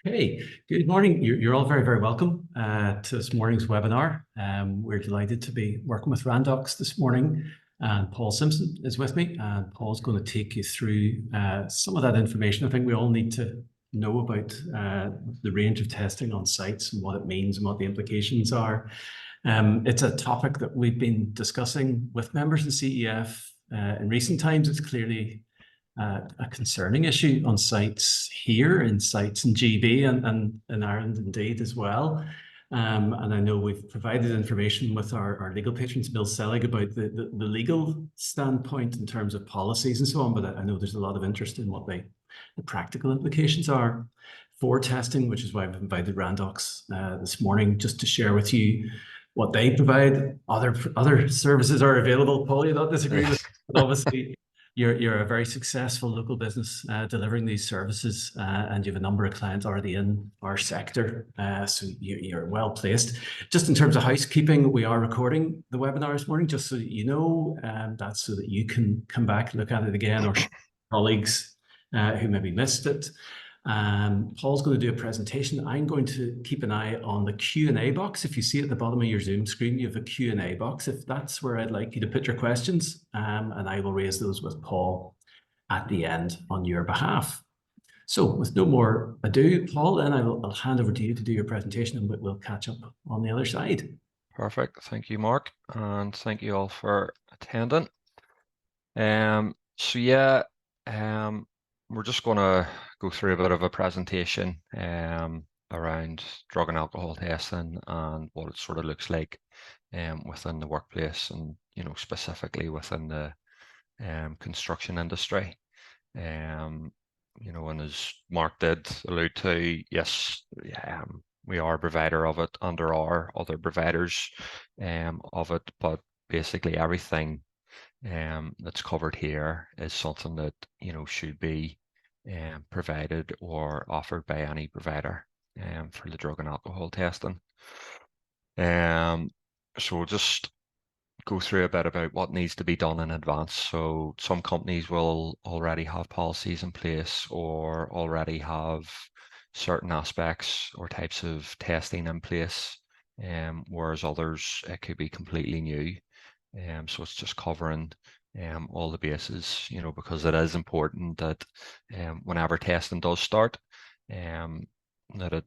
Hey, good morning. You're all very, very welcome to this morning's webinar. We're delighted to be working with Randox this morning, and Paul Simpson is with me, and Paul's going to take you through some of that information. I think we all need to know about the range of testing on sites and what it means and what the implications are. It's a topic that we've been discussing with members of CEF in recent times. It's clearly a concerning issue on sites here, in sites in GB and in Ireland indeed as well. And I know we've provided information with our legal patrons, Bill Selig, about the legal standpoint in terms of policies and so on, but I know there's a lot of interest in what the practical implications are for testing, which is why I've invited Randox this morning just to share with you what they provide. Other services are available. Paul, you don't disagree with, but obviously you're a very successful local business delivering these services, and you have a number of clients already in our sector, so you're well placed. Just in terms of housekeeping, we are recording the webinar this morning, just so that you know, that's so that you can come back, look at it again, or colleagues who maybe missed it. Paul's going to do a presentation. I'm going to keep an eye on the Q&A box. If you see at the bottom of your Zoom screen, you have a Q&A box. If that's where I'd like you to put your questions, and I will raise those with Paul at the end on your behalf. So with no more ado, Paul, then I'll hand over to you to do your presentation, and we'll catch up on the other side. Perfect. Thank you, Mark, and thank you all for attending. So yeah, we're just going to go through a bit of a presentation around drug and alcohol testing and what it sort of looks like within the workplace, and specifically within the construction industry. And as Mark did allude to, yes, we are a provider of it, and there are other providers of it, but basically everything that's covered here is something that should be provided or offered by any provider for the drug and alcohol testing. So we'll just go through a bit about what needs to be done in advance. So some companies will already have policies in place or already have certain aspects or types of testing in place, whereas others, it could be completely new. So it's just covering all the bases, because it is important that whenever testing does start, that it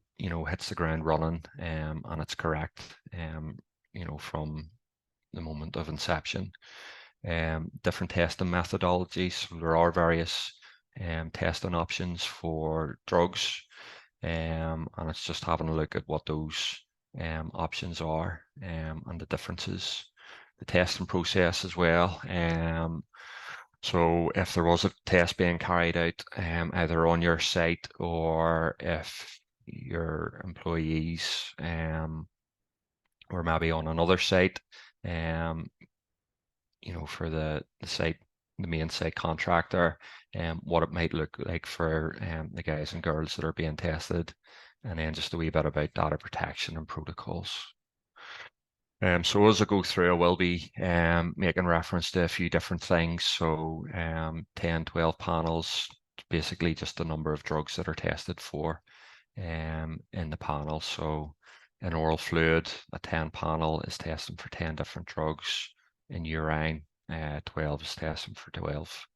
hits the ground running, and it's correct, from the moment of inception. Different testing methodologies. So there are various testing options for drugs, and it's just having a look at what those options are, and the differences. The testing process as well. So if there was a test being carried out either on your site, or if your employees were maybe on another site, for the site, the main site contractor, what it might look like for the guys and girls that are being tested, and then just a wee bit about data protection and protocols. So as I go through, I will be making reference to a few different things. So 10, 12 panels, basically just the number of drugs that are tested for in the panel. So in oral fluid, a 10 panel is testing for 10 different drugs. In urine, 12 is testing for 12.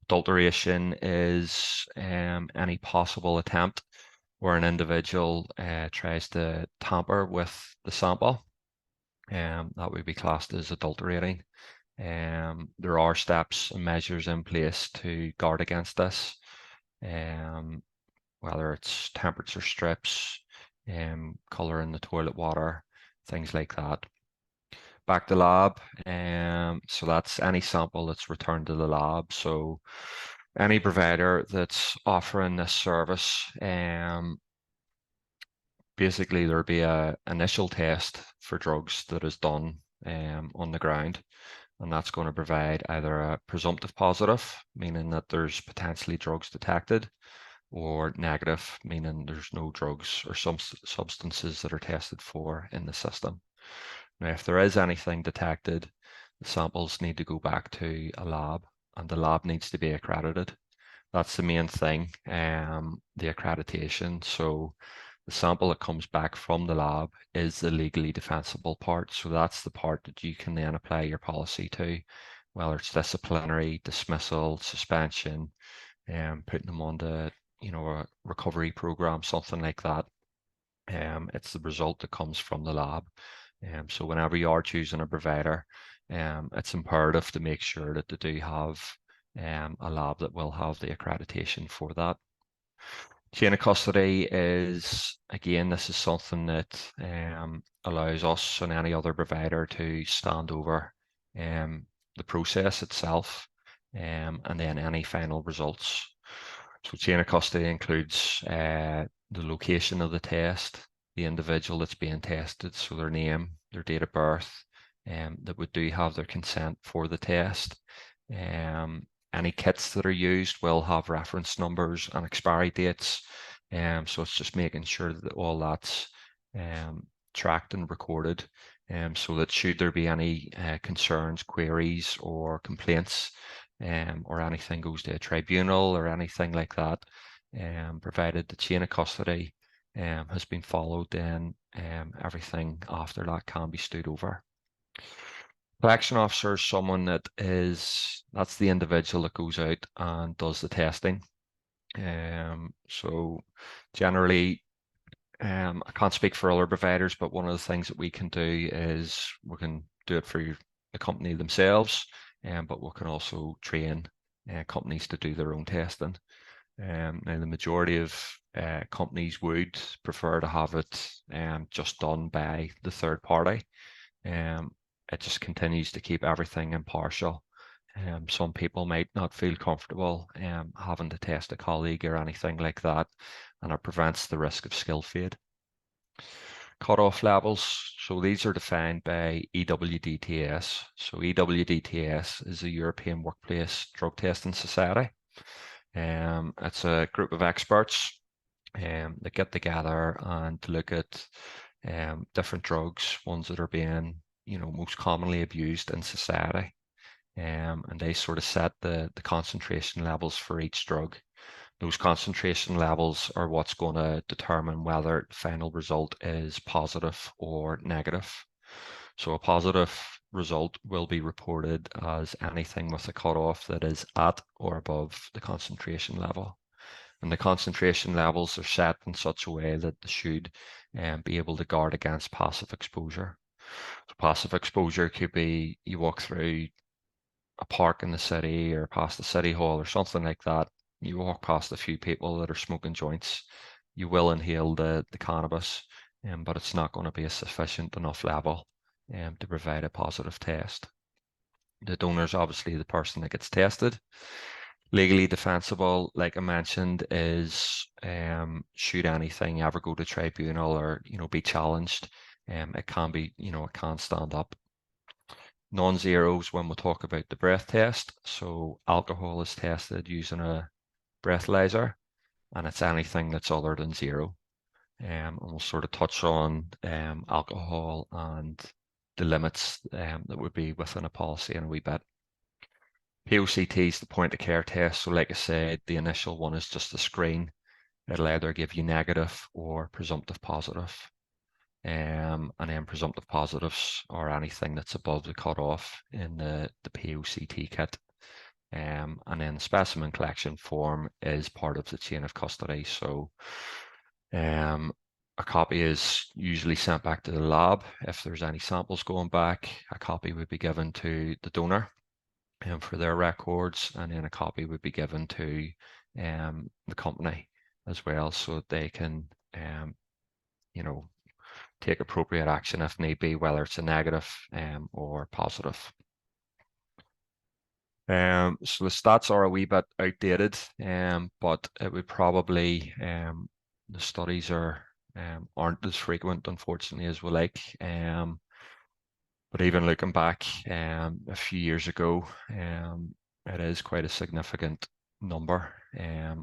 Adulteration is any possible attempt where an individual tries to tamper with the sample. That would be classed as adulterating. There are steps and measures in place to guard against this, whether it's temperature strips, color in the toilet water, things like that. Back to lab, so that's any sample that's returned to the lab. So any provider that's offering this service, basically there'll be a initial test for drugs that is done on the ground, and that's going to provide either a presumptive positive, meaning that there's potentially drugs detected, or negative, meaning there's no drugs or some substances that are tested for in the system. Now, if there is anything detected, the samples need to go back to a lab, and the lab needs to be accredited. That's the main thing, the accreditation. So the sample that comes back from the lab is the legally defensible part. So that's the part that you can then apply your policy to, whether it's disciplinary, dismissal, suspension, putting them on the, a recovery program, something like that. It's the result that comes from the lab. So whenever you are choosing a provider, it's imperative to make sure that they do have a lab that will have the accreditation for that. Chain of custody is, again, this is something that allows us and any other provider to stand over the process itself and then any final results. So chain of custody includes the location of the test, the individual that's being tested, so their name, their date of birth, that would do have their consent for the test. Any kits that are used will have reference numbers and expiry dates. So it's just making sure that all that's tracked and recorded, so that should there be any concerns, queries, or complaints, or anything goes to a tribunal or anything like that, provided the chain of custody has been followed, then everything after that can be stood over. Collection officer is someone that's the individual that goes out and does the testing. So generally, I can't speak for other providers, but one of the things that we can do is we can do it for the company themselves, but we can also train companies to do their own testing. Now, the majority of companies would prefer to have it just done by the third party. It just continues to keep everything impartial. Some people might not feel comfortable having to test a colleague or anything like that, and it prevents the risk of skill fade. Cutoff levels. So these are defined by EWDTS. So EWDTS is the European Workplace Drug Testing Society. It's a group of experts that get together and look at different drugs, ones that are being most commonly abused in society, and they sort of set the concentration levels for each drug. Those concentration levels are what's going to determine whether the final result is positive or negative. So a positive result will be reported as anything with a cutoff that is at or above the concentration level. And the concentration levels are set in such a way that they should be able to guard against passive exposure. So passive exposure could be you walk through a park in the city or past the city hall or something like that. You walk past a few people that are smoking joints. You will inhale the cannabis, but it's not going to be a sufficient enough level to provide a positive test. The donor is obviously the person that gets tested. Legally defensible, like I mentioned, is should anything ever go to tribunal or be challenged, it can be it can stand up. Non-zeros when we talk about the breath test. So alcohol is tested using a breathalyzer, and it's anything that's other than zero. And we'll sort of touch on alcohol and the limits that would be within a policy in a wee bit. POCT is the point of care test. So like I said, the initial one is just a screen. It'll either give you negative or presumptive positive. And then presumptive positives are anything that's above the cutoff in the POCT kit. And then the specimen collection form is part of the chain of custody. So a copy is usually sent back to the lab. If there's any samples going back, a copy would be given to the donor for their records, and then a copy would be given to the company as well, so that they can take appropriate action if need be, whether it's a negative or positive. So the stats are a wee bit outdated, but it would probably, the studies aren't as frequent, unfortunately, as we like. But even looking back a few years ago, it is quite a significant number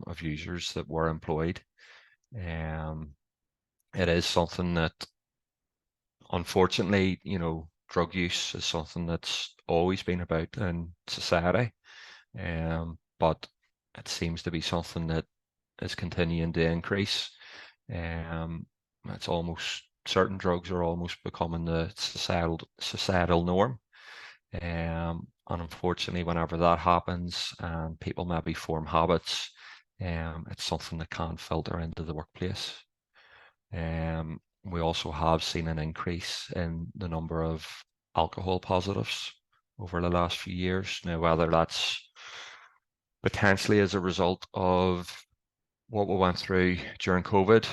of users that were employed. It is something that, unfortunately, drug use is something that's always been about in society. But it seems to be something that is continuing to increase. It's almost, certain drugs are almost becoming the societal norm. And unfortunately, whenever that happens and people maybe form habits, it's something that can filter into the workplace. We also have seen an increase in the number of alcohol positives over the last few years. Now, whether that's potentially as a result of what we went through during COVID,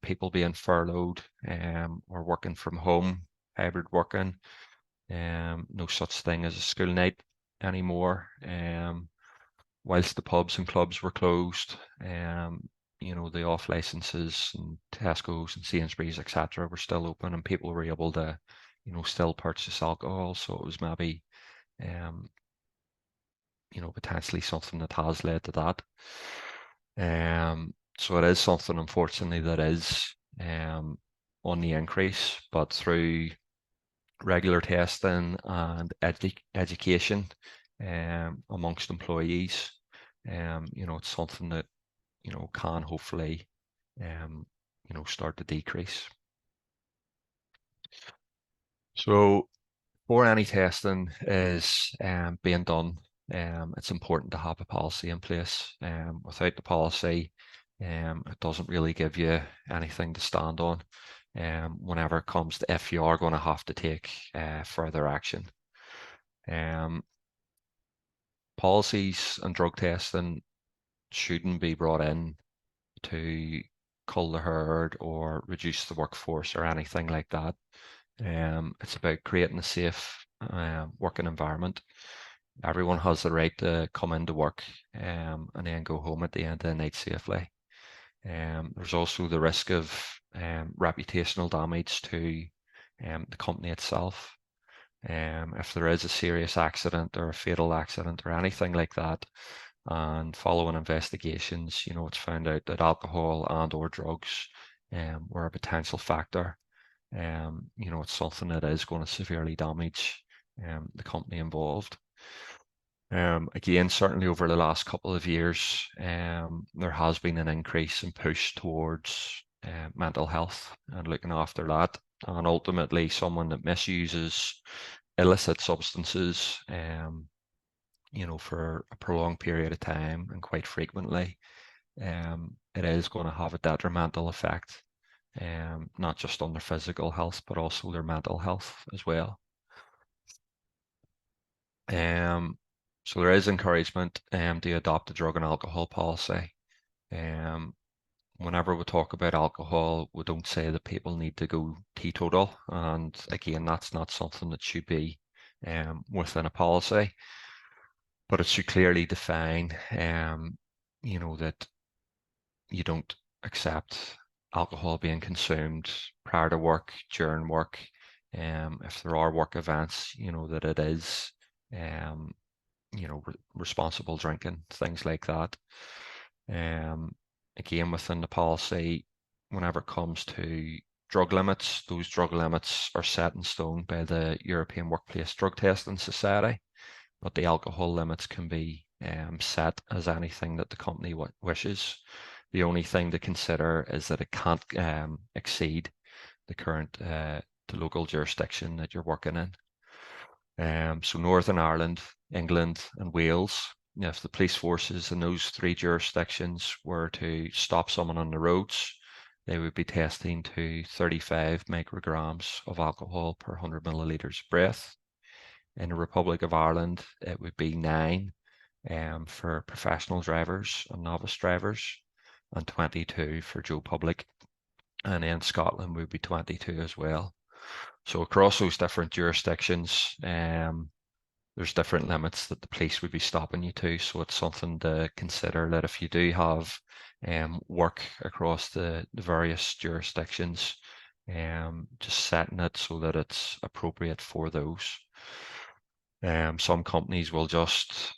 people being furloughed or working from home, hybrid working, no such thing as a school night anymore. Whilst the pubs and clubs were closed, the off licenses and Tesco's and Sainsbury's, etc., were still open, and people were able to, still purchase alcohol. So it was maybe, potentially something that has led to that. So it is something, unfortunately, that is on the increase, but through regular testing and education amongst employees, it's something that, can hopefully, start to decrease. So before any testing is being done, it's important to have a policy in place. Without the policy, it doesn't really give you anything to stand on whenever it comes to if you are going to have to take further action. Policies and drug testing shouldn't be brought in to cull the herd or reduce the workforce or anything like that. It's about creating a safe working environment. Everyone has the right to come into work and then go home at the end of the night safely. There's also the risk of reputational damage to the company itself. If there is a serious accident or a fatal accident or anything like that, and following investigations, it's found out that alcohol and or drugs were a potential factor. It's something that is going to severely damage the company involved. Again, certainly over the last couple of years, there has been an increase in push towards mental health and looking after that. And ultimately, someone that misuses illicit substances, for a prolonged period of time and quite frequently, it is going to have a detrimental effect, not just on their physical health, but also their mental health as well. So there is encouragement to adopt a drug and alcohol policy. Whenever we talk about alcohol, we don't say that people need to go teetotal. And again, that's not something that should be within a policy. But it should clearly define, that you don't accept alcohol being consumed prior to work, during work. If there are work events, that it is, responsible drinking, things like that. Again, within the policy, whenever it comes to drug limits, those drug limits are set in stone by the European Workplace Drug Testing Society, but the alcohol limits can be set as anything that the company wishes. The only thing to consider is that it can't exceed the current, the local jurisdiction that you're working in. So Northern Ireland, England and Wales, if the police forces in those three jurisdictions were to stop someone on the roads, they would be testing to 35 micrograms of alcohol per 100 millilitres of breath. In the Republic of Ireland, it would be 9 for professional drivers and novice drivers, and 22 for Joe Public. And in Scotland would be 22 as well. So across those different jurisdictions, there's different limits that the police would be stopping you to. So it's something to consider that if you do have work across the various jurisdictions, just setting it so that it's appropriate for those. Some companies will just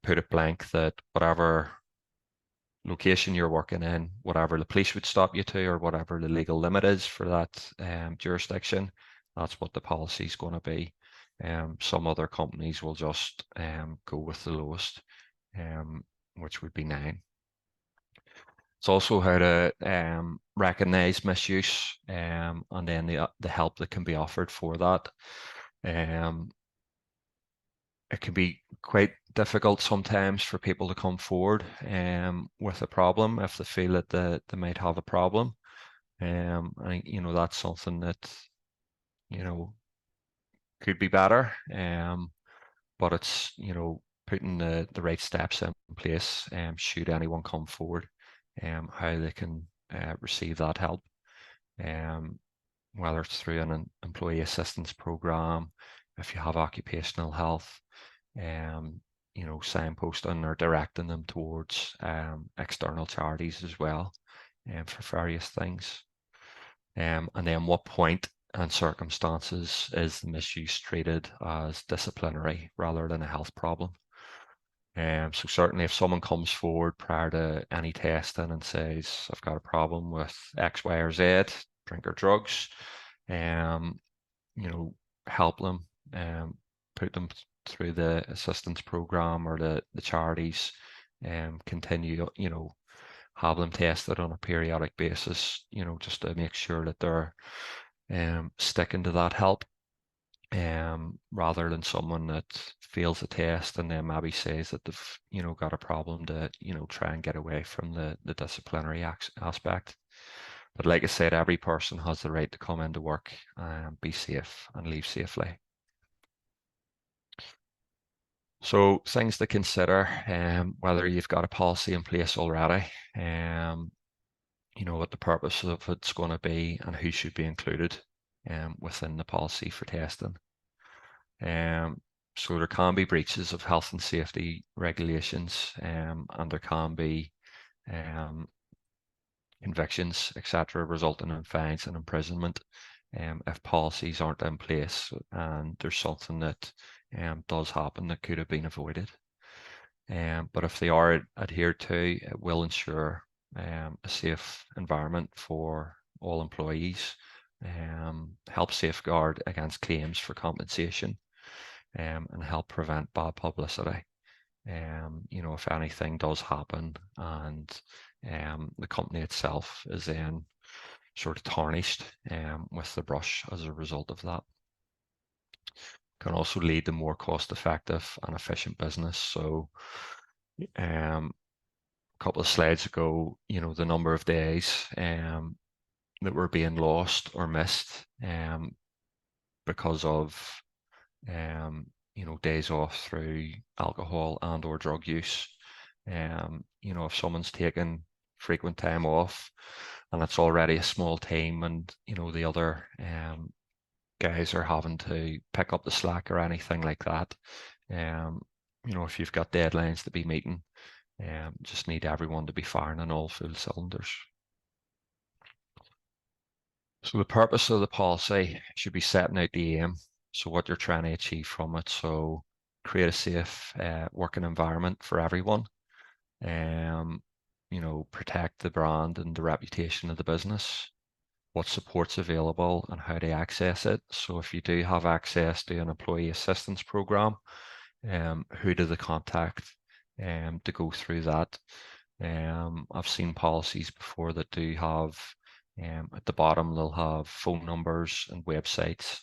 put it blank that whatever location you're working in, whatever the police would stop you to, or whatever the legal limit is for that jurisdiction, that's what the policy is going to be. Some other companies will just go with the lowest. which would be 9. It's also how to recognize misuse and then the help that can be offered for that. It can be quite difficult sometimes for people to come forward with a problem if they feel that they might have a problem. And that's something that could be better. But it's putting the right steps in place should anyone come forward, how they can receive that help. Whether it's through an employee assistance program, if you have occupational health, signposting or directing them towards external charities as well, for various things. And then what point and circumstances is the misuse treated as disciplinary rather than a health problem? So certainly if someone comes forward prior to any testing and says, I've got a problem with X, Y, or Z, drink or drugs, help them, put them through the assistance program or the charities, continue, have them tested on a periodic basis, just to make sure that they're sticking to that help, rather than someone that fails a test and then maybe says that they've, got a problem to, try and get away from the disciplinary aspect. But like I said, every person has the right to come into work and be safe and leave safely. So things to consider, whether you've got a policy in place already, what the purpose of it's going to be and who should be included within the policy for testing. So there can be breaches of health and safety regulations, and there can be convictions, etc., resulting in fines and imprisonment if policies aren't in place and there's something that does happen that could have been avoided. But if they are adhered to, it will ensure a safe environment for all employees, help safeguard against claims for compensation, and help prevent bad publicity. If anything does happen and the company itself is then sort of tarnished with the brush as a result of that. Can also lead to more cost-effective and efficient business. So a couple of slides ago, the number of days that were being lost or missed because of days off through alcohol and or drug use. If someone's taken frequent time off and it's already a small team and the other guys are having to pick up the slack or anything like that, if you've got deadlines to be meeting, just need everyone to be firing on all full cylinders. So the purpose of the policy should be setting out the aim, so what you're trying to achieve from it. So create a safe working environment for everyone, protect the brand and the reputation of the business, what support's available and how to access it. So if you do have access to an employee assistance program, who do they contact to go through that? I've seen policies before that do have, at the bottom, they'll have phone numbers and websites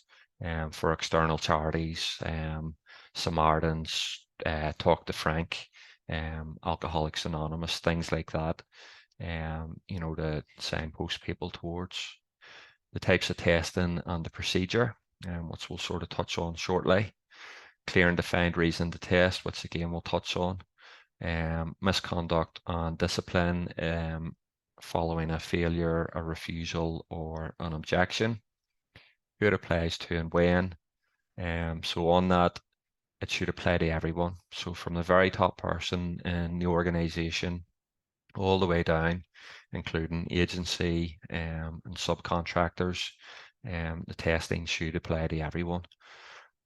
for external charities, Samaritans, Talk to Frank, Alcoholics Anonymous, things like that, to signpost people towards. The types of testing and the procedure, which we'll sort of touch on shortly. Clear and defined reason to test, which again we'll touch on. Misconduct and discipline following a failure, a refusal, or an objection. Who it applies to and when. So on that, it should apply to everyone. So from the very top person in the organisation all the way down, including agency and subcontractors, the testing should apply to everyone.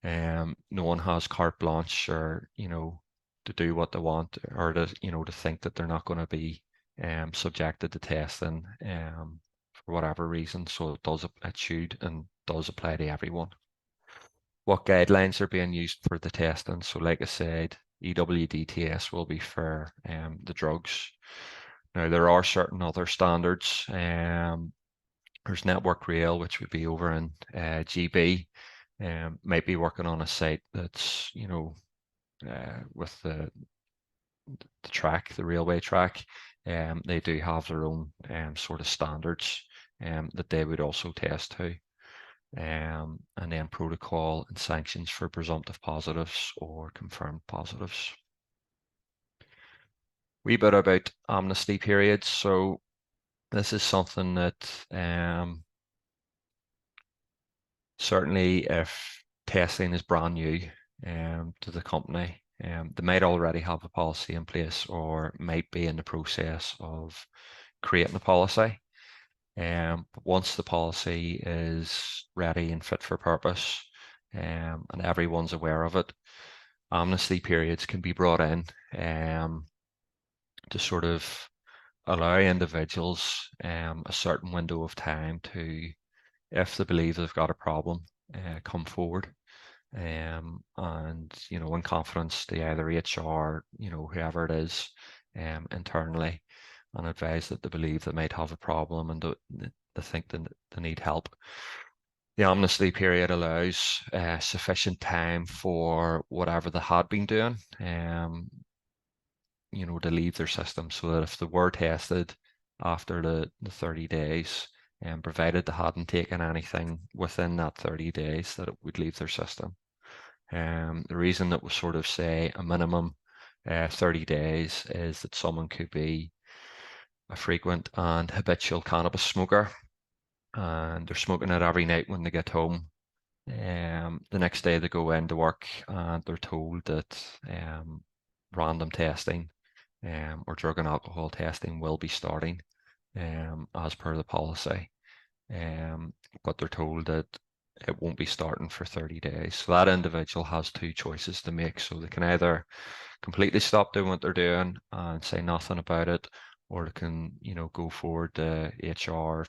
No one has carte blanche or, to do what they want or to, to think that they're not going to be subjected to testing for whatever reason. So it should and does apply to everyone. What guidelines are being used for the testing? So like I said, EWD test will be for the drugs. Now, there are certain other standards. There's Network Rail, which would be over in GB. Might be working on a site that's, with the track, the railway track. They do have their own sort of standards that they would also test to. And then protocol and sanctions for presumptive positives or confirmed positives. Wee bit about amnesty periods. So this is something that certainly if testing is brand new to the company, they might already have a policy in place or might be in the process of creating a policy. But once the policy is ready and fit for purpose, and everyone's aware of it, amnesty periods can be brought in to sort of allow individuals a certain window of time to, if they believe they've got a problem, come forward. And in confidence to either HR, whoever it is, internally, and advise that they believe they might have a problem and they think that they need help. The amnesty period allows sufficient time for whatever they had been doing, to leave their system, so that if they were tested after the 30 days, and provided they hadn't taken anything within that 30 days, that it would leave their system. The reason that we sort of say a minimum 30 days is that someone could be a frequent and habitual cannabis smoker, and they're smoking it every night when they get home. The next day they go into work and they're told that random testing or drug and alcohol testing will be starting as per the policy. But they're told that it won't be starting for 30 days. So that individual has two choices to make. So they can either completely stop doing what they're doing and say nothing about it, or they can, go forward to HR,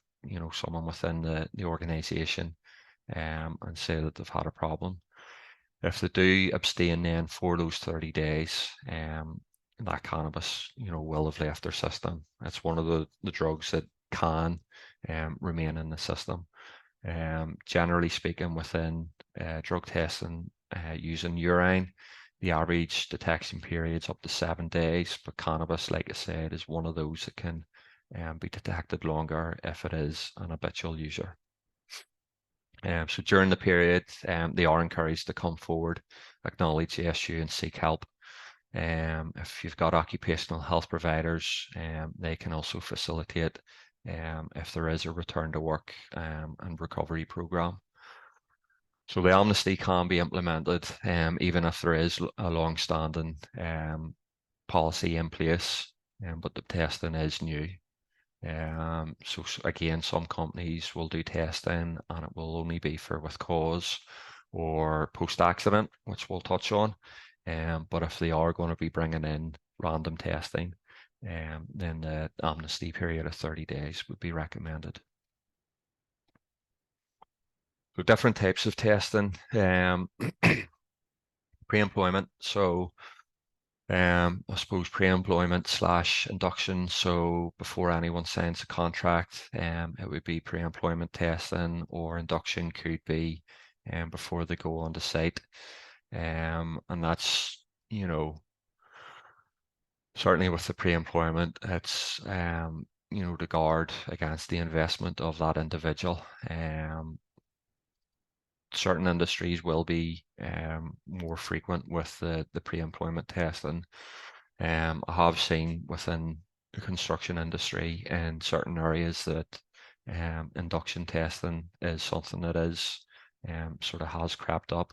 someone within the organization, and say that they've had a problem. If they do abstain then for those 30 days, that cannabis, will have left their system. It's one of the drugs that can remain in the system. Generally speaking, within drug testing using urine, the average detection period is up to 7 days, but cannabis, like I said, is one of those that can be detected longer if it is an habitual user. So during the period, they are encouraged to come forward, acknowledge the issue and seek help. If you've got occupational health providers, they can also facilitate if there is a return to work and recovery program. So the amnesty can be implemented even if there is a long-standing policy in place, but the testing is new. So again, some companies will do testing and it will only be for with cause or post-accident, which we'll touch on. But if they are going to be bringing in random testing, then the amnesty period of 30 days would be recommended. So different types of testing, pre-employment. So I suppose pre-employment / induction. So before anyone signs a contract, it would be pre-employment testing, or induction could be before they go on the site. And that's, certainly with the pre-employment, it's, to guard against the investment of that individual. Certain industries will be more frequent with the pre-employment testing. I have seen within the construction industry in certain areas that induction testing is something that is sort of has crept up.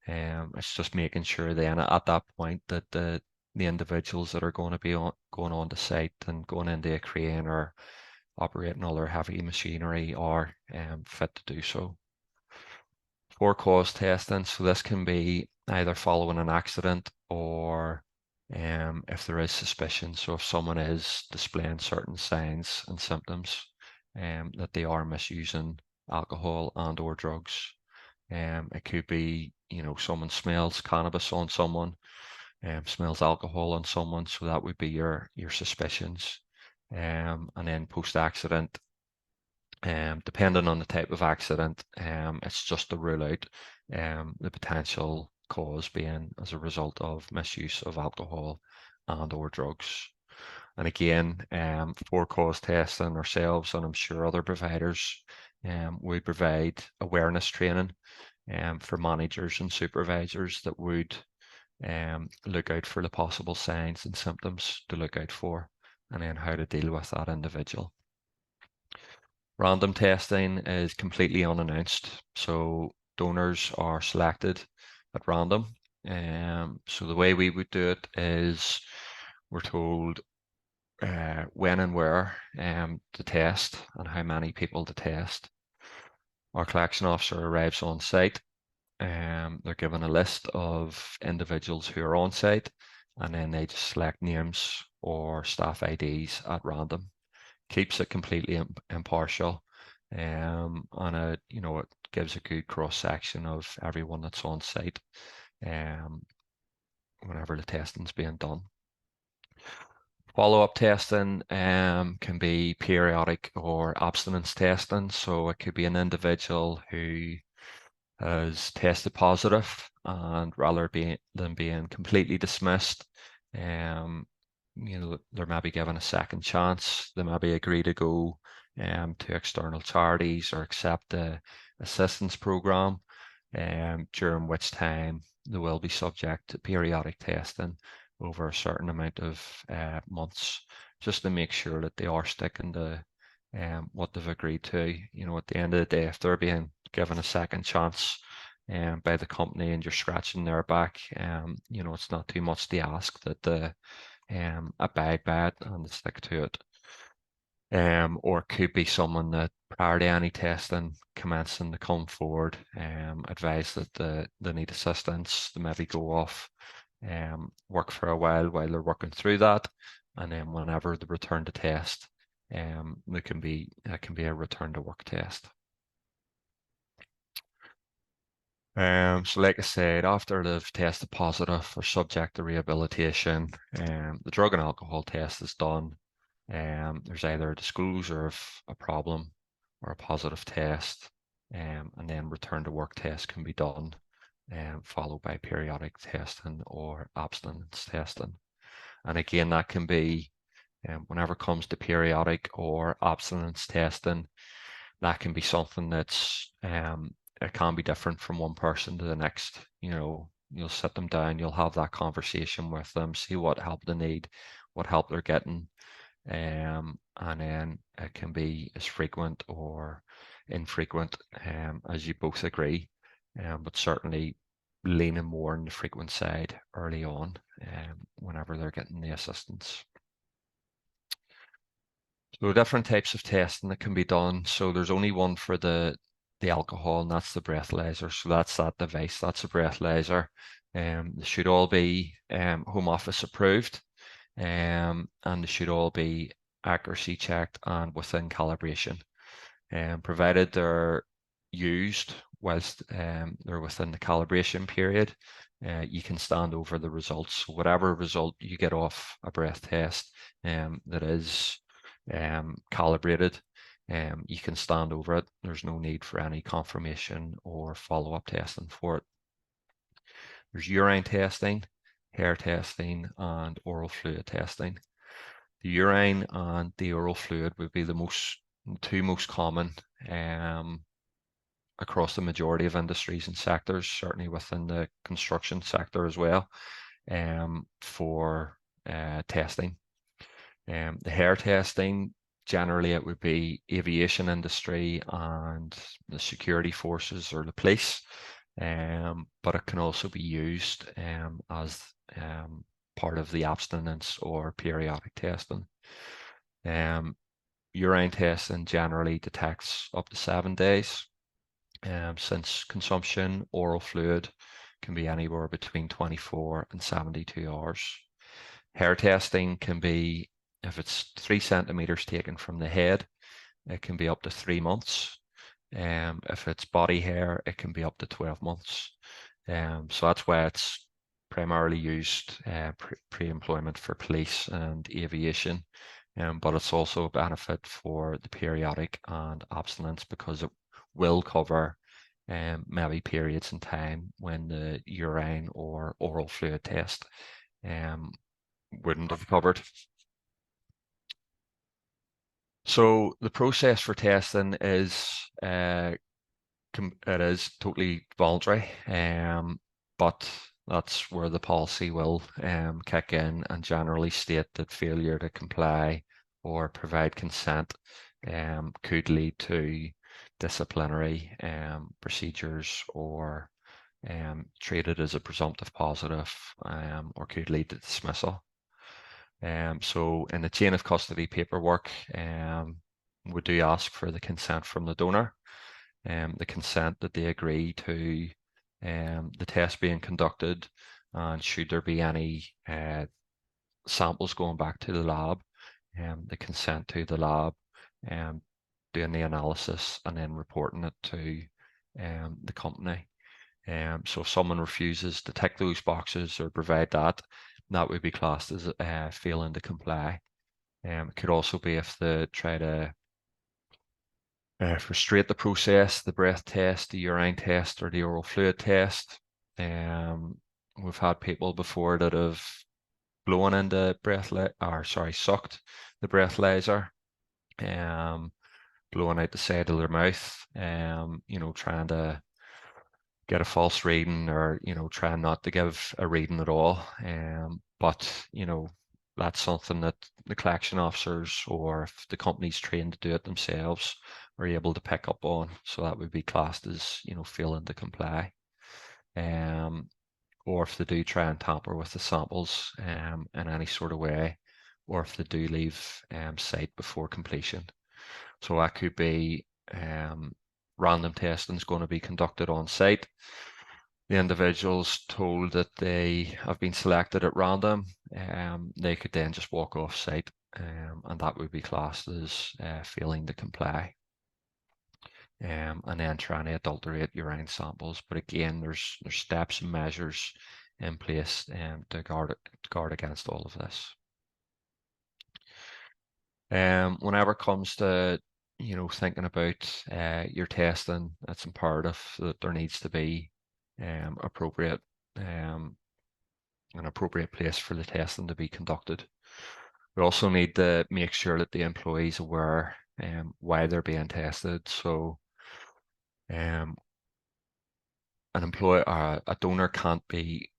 It's just making sure then at that point that the individuals that are going to be going on the site and going into a crane or operating other heavy machinery are fit to do so. For cause testing, so this can be either following an accident or if there is suspicion. So if someone is displaying certain signs and symptoms that they are misusing alcohol and or drugs. It could be, someone smells cannabis on someone, smells alcohol on someone, so that would be your suspicions. And then post-accident, depending on the type of accident, it's just to rule out the potential cause being as a result of misuse of alcohol and or drugs. And again, for cause testing ourselves, and I'm sure other providers, we provide awareness training for managers and supervisors that would look out for the possible signs and symptoms to look out for, and then how to deal with that individual. Random testing is completely unannounced, so donors are selected at random. So the way we would do it is we're told when and where to test and how many people to test. Our collection officer arrives on site. They're given a list of individuals who are on site, and then they just select names or staff IDs at random. Keeps it completely impartial, and it gives a good cross section of everyone that's on site whenever the testing's being done. Follow-up testing can be periodic or abstinence testing. So it could be an individual who has tested positive, and rather than being completely dismissed, they're maybe given a second chance. They maybe agree to go to external charities or accept the assistance program, during which time they will be subject to periodic testing over a certain amount of months, just to make sure that they are sticking to what they've agreed to. At the end of the day, if they're being given a second chance by the company and you're scratching their back, it's not too much to ask that they abide by it and stick to it. Or it could be someone that prior to any testing commencing to come forward, advise that they need assistance, to maybe go off, work for a while they're working through that, and then whenever they return to test, it can be a return to work test. So like I said, after they've tested positive or subject to rehabilitation, the drug and alcohol test is done. There's either a disclosure of a problem or a positive test, and then return to work test can be done, followed by periodic testing or abstinence testing. And again, that can be, whenever it comes to periodic or abstinence testing, that can be something that's it can be different from one person to the next. You'll sit them down, you'll have that conversation with them, see what help they need, what help they're getting, and then it can be as frequent or infrequent as you both agree, but certainly leaning more on the frequent side early on, whenever they're getting the assistance. So different types of testing that can be done. So there's only one for the alcohol, and that's the breathalyzer. So that's that device, that's a breathalyzer. They should all be home office approved, and they should all be accuracy checked and within calibration. Provided they're used whilst they're within the calibration period, you can stand over the results. So whatever result you get off a breath test that is calibrated, you can stand over it. There's no need for any confirmation or follow-up testing for it. There's urine testing, hair testing, and oral fluid testing. The urine and the oral fluid would be the two most common across the majority of industries and sectors, certainly within the construction sector as well, for testing. The hair testing, generally it would be aviation industry and the security forces or the police, but it can also be used as part of the abstinence or periodic testing. Urine testing generally detects up to 7 days since consumption. Oral fluid can be anywhere between 24 and 72 hours. Hair testing can be, if it's 3 centimeters taken from the head, it can be up to 3 months. If it's body hair, it can be up to 12 months. So that's why it's primarily used pre-employment for police and aviation, but it's also a benefit for the periodic and abstinence because it will cover maybe periods in time when the urine or oral fluid test wouldn't have covered. So the process for testing is it is totally voluntary, but that's where the policy will kick in and generally state that failure to comply or provide consent could lead to disciplinary procedures or treated as a presumptive positive or could lead to dismissal. So in the chain of custody paperwork, we do ask for the consent from the donor, the consent that they agree to the test being conducted, and should there be any samples going back to the lab, the consent to the lab doing the analysis and then reporting it to the company. So if someone refuses to tick those boxes or provide that, that would be classed as failing to comply. It could also be if they try to frustrate the process, the breath test, the urine test, or the oral fluid test. We've had people before that have blown into sucked the breathalyzer, blowing out the side of their mouth, trying to get a false reading or, trying not to give a reading at all. But, that's something that the collection officers or if the company's trained to do it themselves are able to pick up on. So that would be classed as, failing to comply. Or if they do try and tamper with the samples in any sort of way, or if they do leave site before completion. So that could be random testing is going to be conducted on site. The individual's told that they have been selected at random, they could then just walk off site, and that would be classed as failing to comply. And then trying to adulterate urine samples. But again, there's steps and measures in place to guard against all of this. Whenever it comes to thinking about your testing, it's imperative that there needs to be an appropriate place for the testing to be conducted. We also need to make sure that the employees are aware why they're being tested. So a donor can't be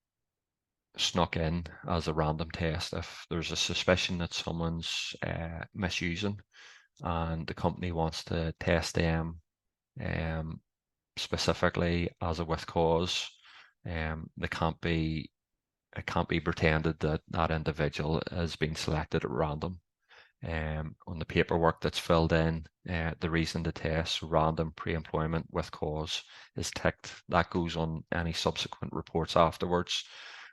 snuck in as a random test if there's a suspicion that someone's misusing and the company wants to test them specifically as a with cause. It can't be pretended that that individual has been selected at random. On the paperwork that's filled in, the reason to test random pre-employment with cause is ticked. That goes on any subsequent reports afterwards,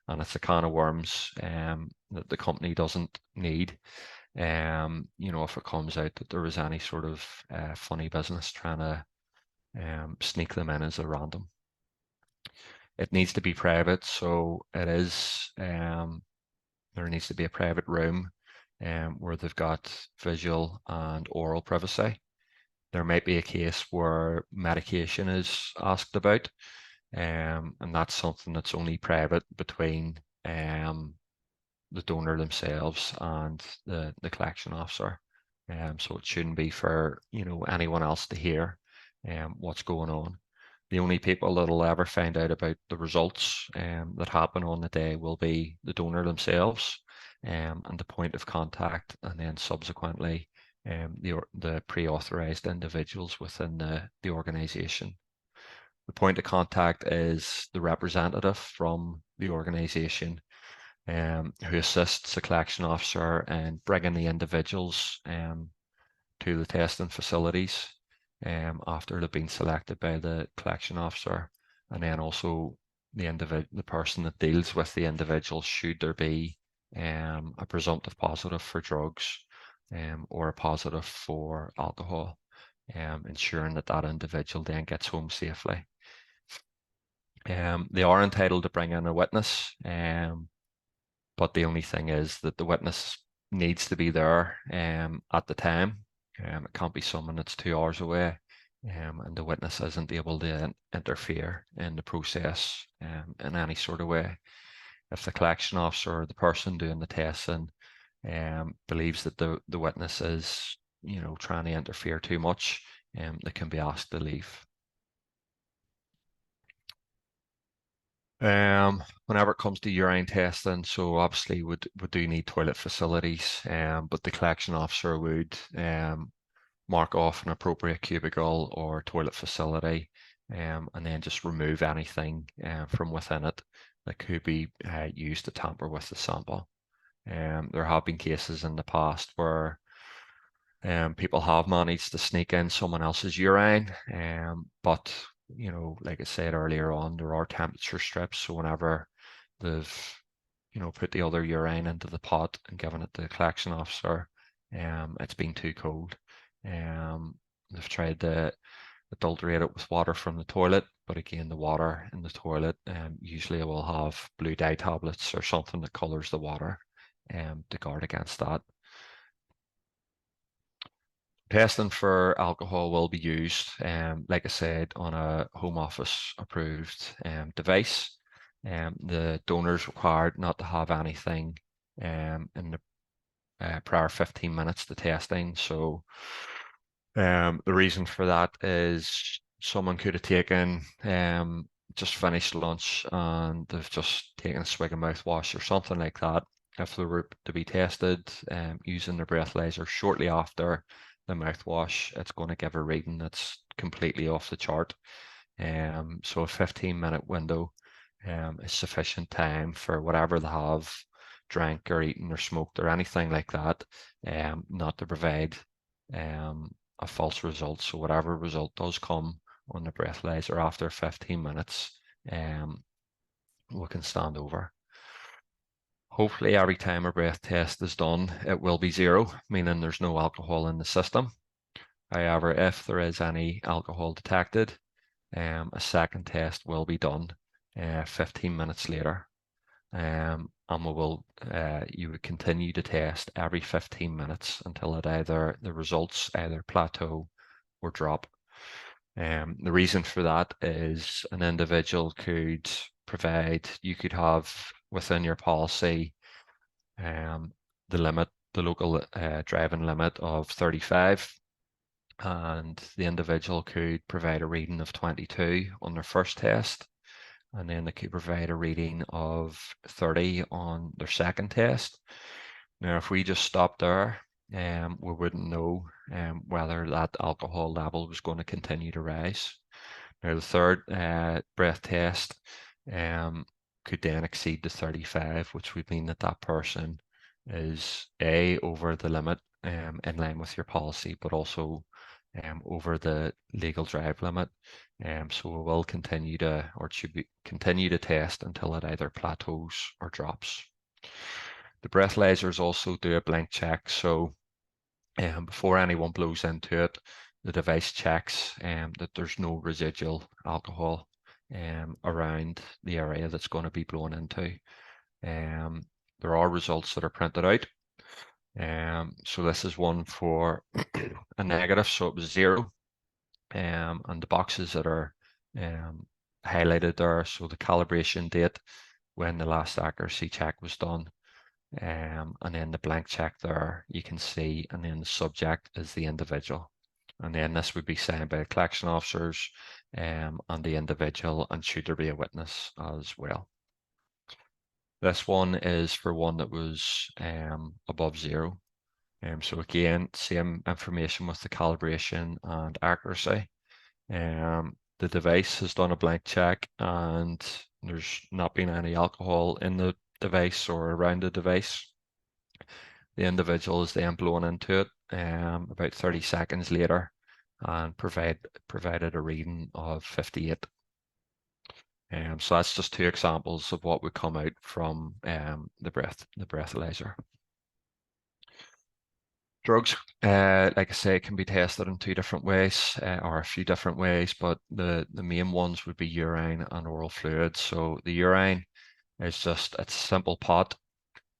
and it's a can of worms that the company doesn't need. If it comes out that there was any sort of funny business trying to sneak them in as a random. It needs to be private, so it is. There needs to be a private room where they've got visual and oral privacy. There might be a case where medication is asked about, and that's something that's only private between the donor themselves and the collection officer. So it shouldn't be for anyone else to hear what's going on. The only people that'll ever find out about the results that happen on the day will be the donor themselves and the point of contact, and then subsequently the pre-authorized individuals within the organization. The point of contact is the representative from the organization who assists the collection officer in bringing the individuals to the testing facilities after they've been selected by the collection officer, and then also the person that deals with the individual should there be a presumptive positive for drugs or a positive for alcohol, ensuring that that individual then gets home safely. They are entitled to bring in a witness, but the only thing is that the witness needs to be there at the time. It can't be someone that's 2 hours away, and the witness isn't able to interfere in the process in any sort of way. If the collection officer or the person doing the testing believes that the witness is, trying to interfere too much, they can be asked to leave. Whenever it comes to urine testing, so obviously we do need toilet facilities, but the collection officer would mark off an appropriate cubicle or toilet facility, and then just remove anything from within it that could be used to tamper with the sample. There have been cases in the past where people have managed to sneak in someone else's urine, but like I said earlier on, there are temperature strips, so whenever they've put the other urine into the pot and given it to the collection officer, it's been too cold. They've tried to adulterate it with water from the toilet, but again, the water in the toilet usually will have blue dye tablets or something that colors the water to guard against that. Testing for alcohol will be used, like I said, on a Home Office approved device. The donor is required not to have anything in the prior 15 minutes to testing. So the reason for that is someone could have taken just finished lunch and they've just taken a swig of mouthwash or something like that. If they were to be tested using the breathalyzer shortly after the mouthwash, it's going to give a reading that's completely off the chart. So a 15-minute window is sufficient time for whatever they have drank or eaten or smoked or anything like that, not to provide a false result. So whatever result does come on the breathalyzer after 15 minutes, we can stand over. Hopefully every time a breath test is done, it will be 0, meaning there's no alcohol in the system. However, if there is any alcohol detected, a second test will be done 15 minutes later. And you would continue to test every 15 minutes until the results either plateau or drop. The reason for that is an individual could you could have within your policy the local driving limit of 35, and the individual could provide a reading of 22 on their first test, and then they could provide a reading of 30 on their second test. Now, if we just stopped there, we wouldn't know whether that alcohol level was going to continue to rise. Now, the third breath test could then exceed the 35, which would mean that that person is over the limit in line with your policy, but also over the legal drive limit. So we will continue to, or should be continue to test until it either plateaus or drops. The breathalyzers also do a blank check. So before anyone blows into it, the device checks that there's no residual alcohol around the area that's going to be blown into. There are results that are printed out. So this is one for a negative, so it was 0. And the boxes that are highlighted there, so the calibration date when the last accuracy check was done. And then the blank check there you can see, and then the subject is the individual. And then this would be signed by the collection officers and the individual, and should there be a witness as well. This one is for one that was above 0. So again, same information with the calibration and accuracy. The device has done a blank check and there's not been any alcohol in the device or around the device. The individual is then blown into it about 30 seconds later and provided a reading of 58. So that's just 2 examples of what would come out from the breathalyzer. Drugs, like I say, can be tested in two different ways, or a few different ways, but the main ones would be urine and oral fluids. So the urine is it's a simple pot.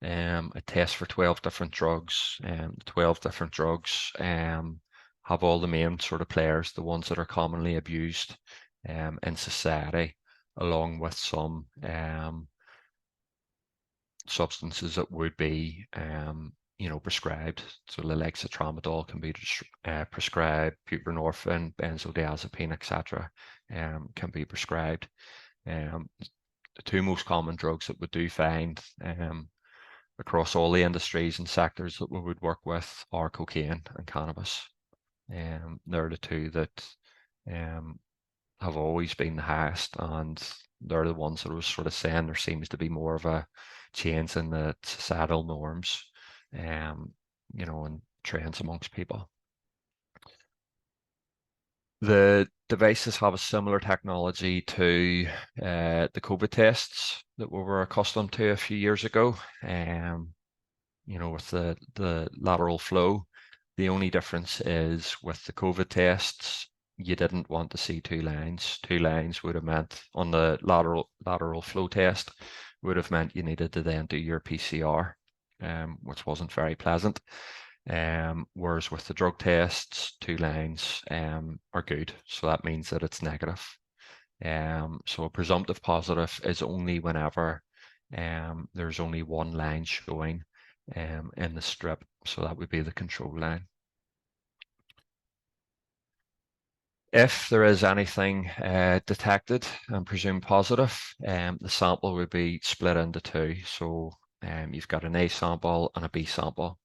It tests for 12 different drugs, and 12 different drugs have all the main sort of players, the ones that are commonly abused in society, along with some substances that would be prescribed. So the likes of tramadol can be prescribed, buprenorphine, benzodiazepine, etc. Can be prescribed. The two most common drugs that we do find across all the industries and sectors that we would work with are cocaine and cannabis. They're the two that have always been the highest, and they're the ones that I was sort of saying there seems to be more of a change in the societal norms, and trends amongst people. The devices have a similar technology to the COVID tests that we were accustomed to a few years ago. With the lateral flow, the only difference is with the COVID tests, you didn't want to see two lines. Two lines would have meant on the lateral flow test would have meant you needed to then do your PCR, which wasn't very pleasant. Whereas with the drug tests, two lines are good. So that means that it's negative. So a presumptive positive is only whenever there's only one line showing in the strip. So that would be the control line. If there is anything detected and presumed positive, the sample would be split into two. So you've got an A sample and a B sample.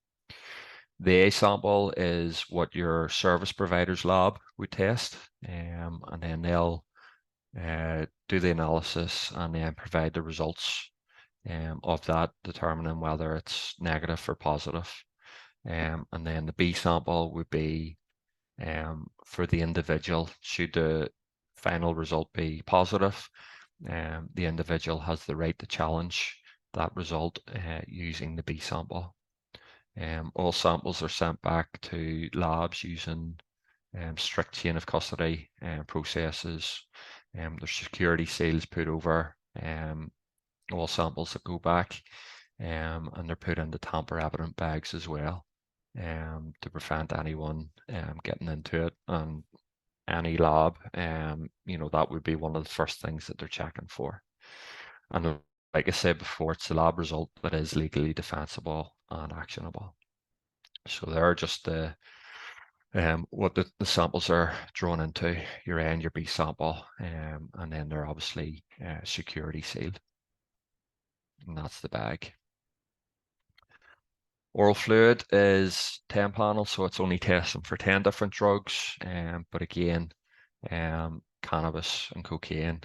The A sample is what your service provider's lab would test, and then they'll do the analysis and then provide the results of that, determining whether it's negative or positive. And then the B sample would be for the individual. Should the final result be positive, the individual has the right to challenge that result using the B sample. All samples are sent back to labs using strict chain of custody processes. There's security seals put over all samples that go back, and they're put into tamper-evident bags as well, to prevent anyone getting into it. And any lab, that would be one of the first things that they're checking for. And like I said before, it's the lab result that is legally defensible and actionable. So they're just what the samples are drawn into, your A and your B sample, and then they're obviously security sealed. And that's the bag. Oral fluid is 10 panels, so it's only testing for 10 different drugs, but again, cannabis and cocaine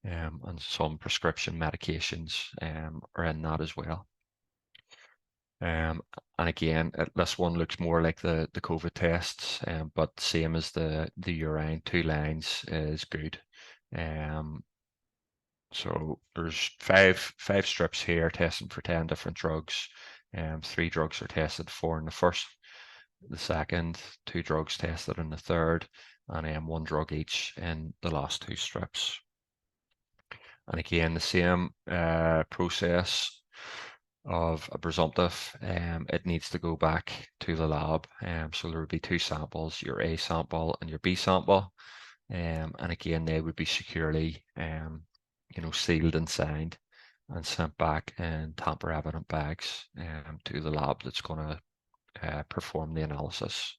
and some prescription medications are in that as well. And again, this one looks more like the COVID tests, but same as the urine, two lines is good. So there's five strips here testing for 10 different drugs. 3 drugs are tested for in the first, the second, 2 drugs tested in the third, and 1 drug each in the last 2 strips. And again, the same process of a presumptive, it needs to go back to the lab. So there would be 2 samples, your A sample and your B sample. And again, they would be securely sealed and signed and sent back in tamper-evident bags to the lab that's going to perform the analysis.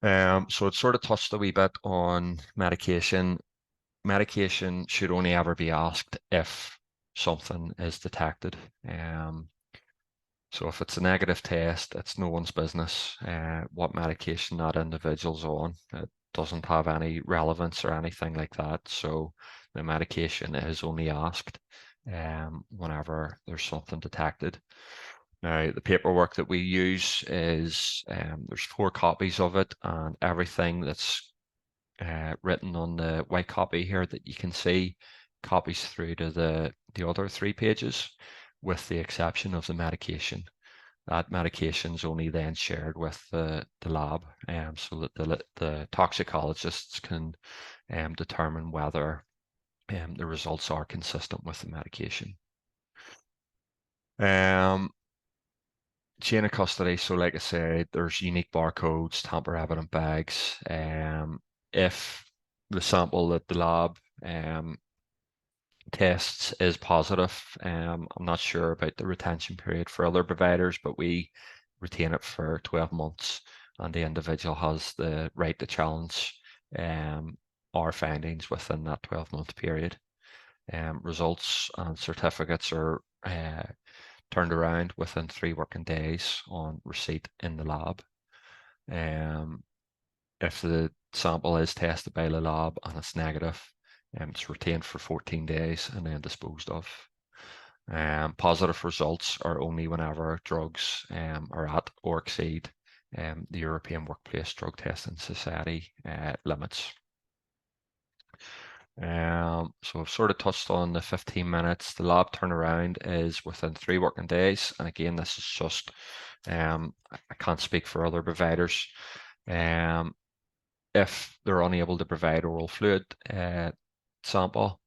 So it sort of touched a wee bit on medication. Medication should only ever be asked if something is detected. So if it's a negative test, it's no one's business what medication that individual's on. It doesn't have any relevance or anything like that. So the medication is only asked whenever there's something detected. Now, the paperwork that we use is there's 4 copies of it, and everything that's written on the white copy here that you can see copies through to the other 3 pages, with the exception of the medication. that medication's only then shared with the lab, so that the toxicologists can determine whether the results are consistent with the medication. Chain of custody. So like I said, there's unique barcodes, tamper evident bags. If the sample that the lab tests is positive, I'm not sure about the retention period for other providers, but we retain it for 12 months, and the individual has the right to challenge our findings within that 12-month period. Results and certificates are turned around within 3 working days on receipt in the lab. If the sample is tested by the lab and it's negative, it's retained for 14 days and then disposed of. Positive results are only whenever drugs are at or exceed the European Workplace Drug Testing Society limits. So I've sort of touched on the 15 minutes. The lab turnaround is within 3 working days. And again, this is just, I can't speak for other providers. If they're unable to provide oral fluid sample,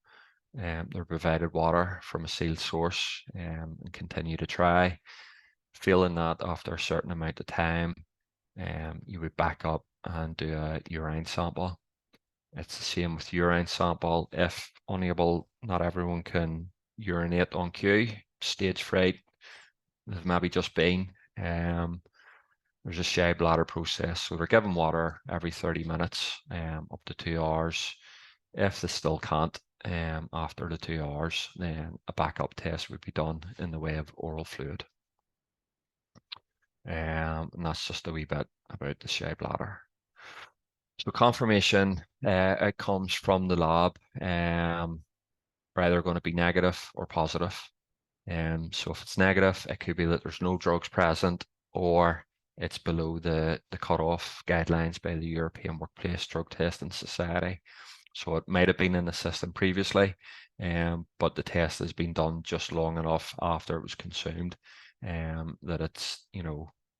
they're provided water from a sealed source and continue to try. Feeling that after a certain amount of time, you would back up and do a urine sample. It's the same with urine sample. If unable, not everyone can urinate on cue, stage fright, they've maybe just been. There's a shy bladder process, so they're given water every 30 minutes, up to 2 hours. If they still can't, after the 2 hours, then a backup test would be done in the way of oral fluid. And that's just a wee bit about the shy bladder. So confirmation, it comes from the lab, are either going to be negative or positive. So if it's negative, it could be that there's no drugs present, or it's below the cutoff guidelines by the European Workplace Drug Testing Society. So it might have been in the system previously, but the test has been done just long enough after it was consumed that it's,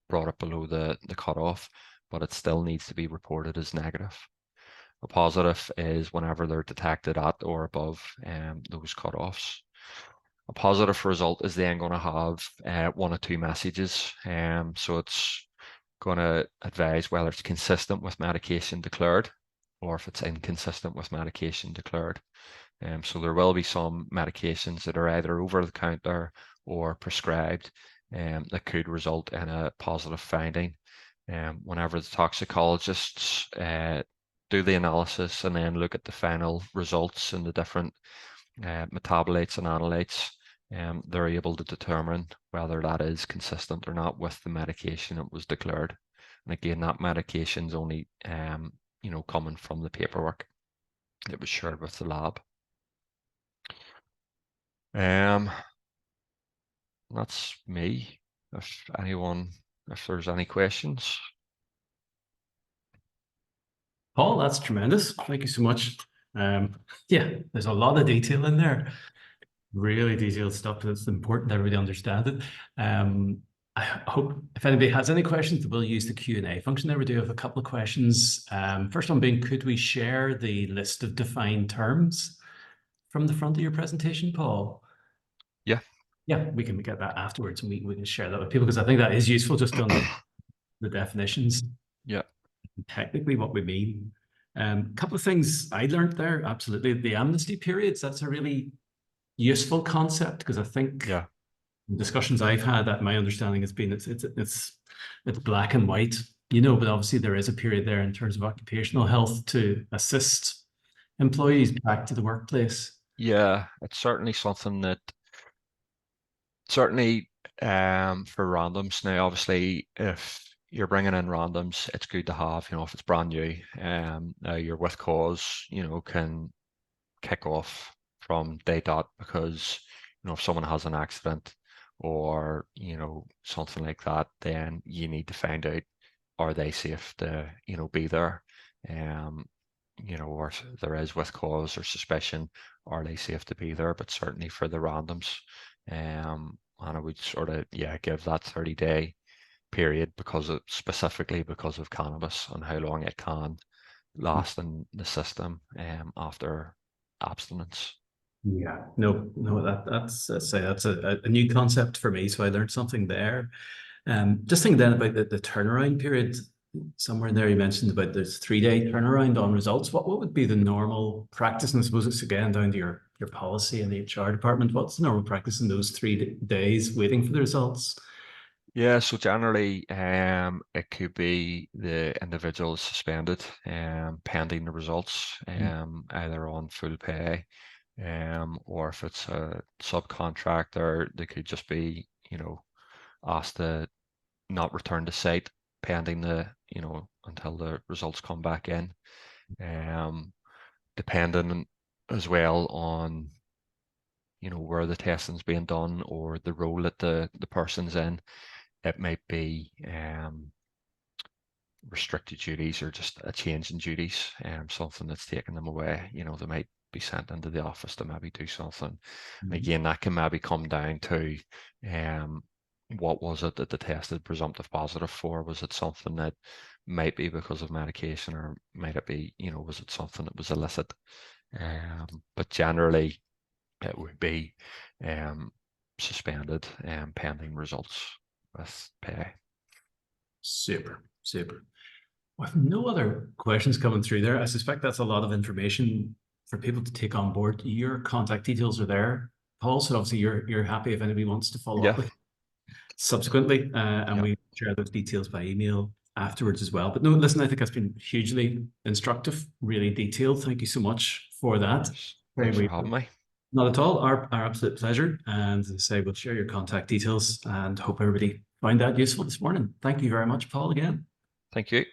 brought it below the cutoff, but it still needs to be reported as negative. A positive is whenever they're detected at or above those cutoffs. A positive result is then going to have 1 or 2 messages. So it's going to advise whether it's consistent with medication declared or if it's inconsistent with medication declared. So there will be some medications that are either over the counter or prescribed that could result in a positive finding. Whenever the toxicologists do the analysis and then look at the final results and the different metabolites and analytes, they're able to determine whether that is consistent or not with the medication that was declared. And again, that medication is only coming from the paperwork that was shared with the lab. That's me. If there's any questions. Paul, that's tremendous. Thank you so much. Yeah, there's a lot of detail in there. Really detailed stuff that's important that everybody understand it. I hope if anybody has any questions, we'll use the Q&A function there. We do have a couple of questions. First one being, could we share the list of defined terms from the front of your presentation, Paul? Yeah. Yeah, we can get that afterwards and we can share that with people because I think that is useful just to understand the definitions. Yeah. Technically what we mean. A couple of things I learned there, absolutely. The amnesty periods, that's a really useful concept because I think discussions I've had, that my understanding has been it's black and white, but obviously there is a period there in terms of occupational health to assist employees back to the workplace. Yeah, it's certainly something that certainly for randoms now, obviously if you're bringing in randoms, it's good to have, if it's brand new, your with cause, can kick off from day dot because, if someone has an accident or, something like that, then you need to find out, are they safe to, be there? Or if there is with cause or suspicion, are they safe to be there? But certainly for the randoms, and I would sort of, yeah, give that 30-day period specifically because of cannabis and how long it can last in the system after abstinence. Yeah, no, that's a new concept for me. So I learned something there. Just thinking then about the turnaround period. Somewhere in there you mentioned about this 3-day turnaround on results. What would be the normal practice? And I suppose it's again down to your policy and the HR department. What's the normal practice in those 3 days waiting for the results? Yeah, so generally, it could be the individual is suspended, pending the results, either on full pay, or if it's a subcontractor, they could just be, asked to not return to site pending until the results come back in. Depending as well on, where the testing's being done or the role that the person's in. It might be restricted duties or just a change in duties, something that's taking them away. They might be sent into the office to maybe do something. And again, that can maybe come down to what was it that the tested presumptive positive for? Was it something that might be because of medication, or might it be, was it something that was illicit? But generally, it would be suspended pending results with pay. Super, super. With no other questions coming through there, I suspect that's a lot of information for people to take on board. Your contact details are there, Paul. So obviously you're happy if anybody wants to follow up Yeah, with you subsequently, and yeah, we share those details by email afterwards as well. But no, listen, I think that's been hugely instructive, really detailed. Thank you so much for no that. worries. Very, Thanks for very having me. not at all. Our absolute pleasure. And as I say, we'll share your contact details and hope everybody find that useful this morning. Thank you very much, Paul, again. Thank you.